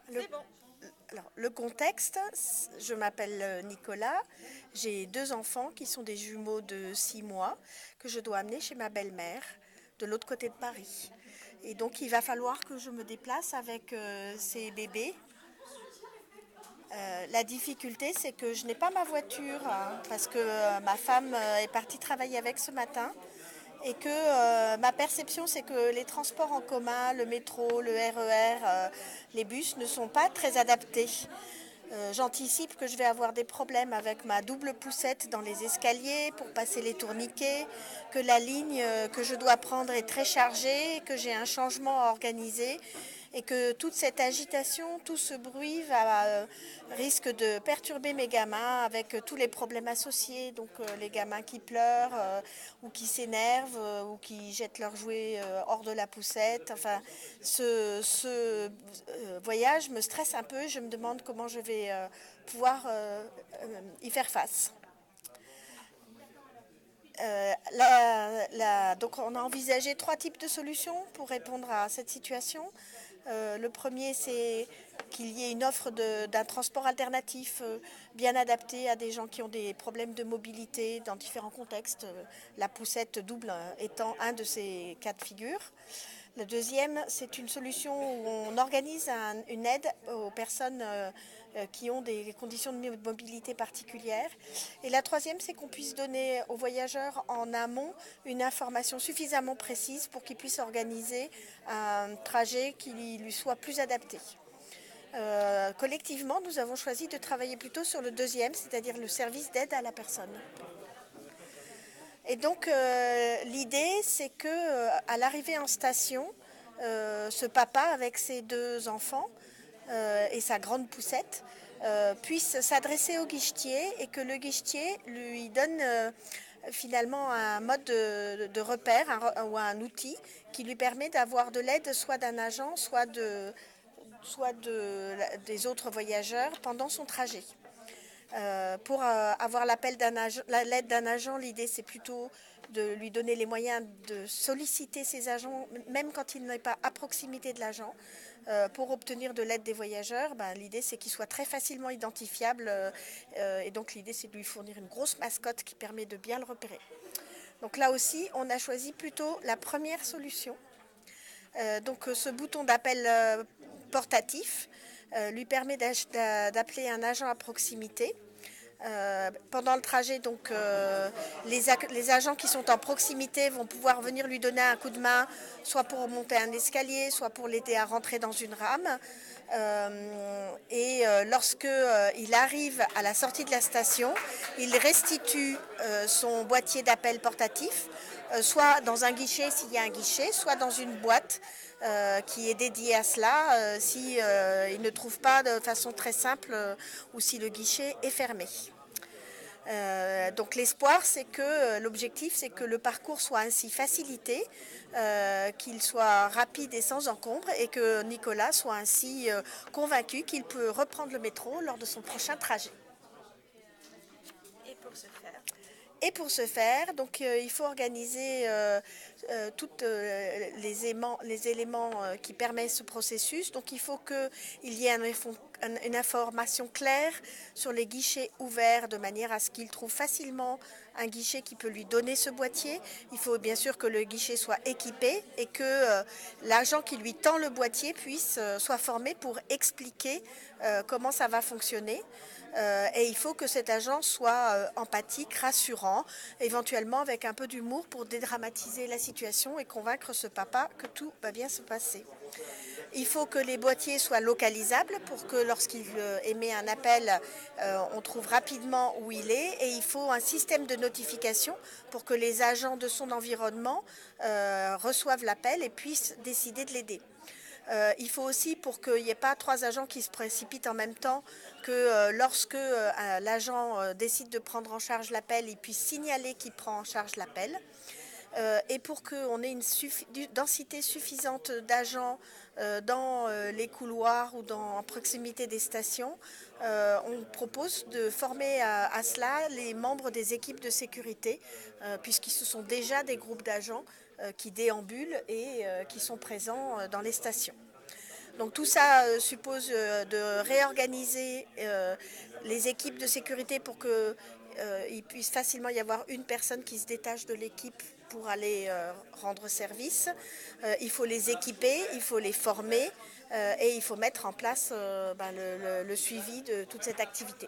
Le, le contexte, je m'appelle Nicolas, j'ai deux enfants qui sont des jumeaux de 6 mois que je dois amener chez ma belle-mère de l'autre côté de Paris. Et donc il va falloir que je me déplace avec ces bébés. La difficulté, c'est que je n'ai pas ma voiture hein, parce que ma femme est partie travailler avec ce matin et que ma perception, c'est que les transports en commun, le métro, le RER, les bus ne sont pas très adaptés. J'anticipe que je vais avoir des problèmes avec ma double poussette dans les escaliers pour passer les tourniquets, que la ligne que je dois prendre est très chargée, que j'ai un changement à organiser et que toute cette agitation, tout ce bruit risque de perturber mes gamins avec tous les problèmes associés, donc les gamins qui pleurent ou qui s'énervent ou qui jettent leurs jouets hors de la poussette. Enfin, ce voyage me stresse un peu. Je me demande comment je vais pouvoir y faire face. Donc on a envisagé trois types de solutions pour répondre à cette situation. Le premier, c'est qu'il y ait une offre d'un transport alternatif bien adapté à des gens qui ont des problèmes de mobilité dans différents contextes, la poussette double étant un de ces cas de figure. Le deuxième, c'est une solution où on organise une aide aux personnes qui ont des conditions de mobilité particulières. Et la troisième, c'est qu'on puisse donner aux voyageurs en amont une information suffisamment précise pour qu'ils puissent organiser un trajet qui lui soit plus adapté. Collectivement, nous avons choisi de travailler plutôt sur le deuxième, c'est-à-dire le service d'aide à la personne. Et donc l'idée, c'est que à l'arrivée en station, ce papa avec ses deux enfants et sa grande poussette puisse s'adresser au guichetier et que le guichetier lui donne finalement un mode de repère ou un outil qui lui permet d'avoir de l'aide soit d'un agent, des autres voyageurs pendant son trajet. Pour avoir l'aide d'un agent, l'idée c'est plutôt de lui donner les moyens de solliciter ses agents, même quand il n'est pas à proximité de l'agent. Pour obtenir de l'aide des voyageurs, l'idée c'est qu'il soit très facilement identifiable et donc l'idée c'est de lui fournir une grosse mascotte qui permet de bien le repérer. Donc là aussi, on a choisi plutôt la première solution. Donc ce bouton d'appel portatif lui permet d'appeler un agent à proximité. Pendant le trajet, donc, les agents qui sont en proximité vont pouvoir venir lui donner un coup de main, soit pour monter un escalier, soit pour l'aider à rentrer dans une rame. Lorsque il arrive à la sortie de la station, il restitue son boîtier d'appel portatif, soit dans un guichet s'il y a un guichet, soit dans une boîte qui est dédiée à cela si il ne trouve pas de façon très simple ou si le guichet est fermé. Donc l'espoir, c'est que l'objectif, c'est que le parcours soit ainsi facilité, qu'il soit rapide et sans encombre, et que Nicolas soit ainsi convaincu qu'il peut reprendre le métro lors de son prochain trajet. Et pour ce faire, donc, il faut organiser tous les éléments qui permettent ce processus. Donc il faut qu'il y ait une information claire sur les guichets ouverts de manière à ce qu'il trouve facilement un guichet qui peut lui donner ce boîtier. Il faut bien sûr que le guichet soit équipé et que l'agent qui lui tend le boîtier soit formé pour expliquer comment ça va fonctionner. Et il faut que cet agent soit empathique, rassurant, éventuellement avec un peu d'humour pour dédramatiser la situation et convaincre ce papa que tout va bien se passer. Il faut que les boîtiers soient localisables pour que lorsqu'il émet un appel, on trouve rapidement où il est. Et il faut un système de notification pour que les agents de son environnement reçoivent l'appel et puissent décider de l'aider. Il faut aussi, pour qu'il n'y ait pas trois agents qui se précipitent en même temps, que lorsque l'agent décide de prendre en charge l'appel, il puisse signaler qu'il prend en charge l'appel. Et pour qu'on ait une densité suffisante d'agents dans les couloirs ou en proximité des stations, on propose de former à cela les membres des équipes de sécurité, puisqu'ils se sont déjà des groupes d'agents qui déambulent et qui sont présents dans les stations. Donc tout ça suppose de réorganiser les équipes de sécurité pour que il puisse facilement y avoir une personne qui se détache de l'équipe pour aller rendre service. Il faut les équiper, il faut les former et il faut mettre en place le suivi de toute cette activité.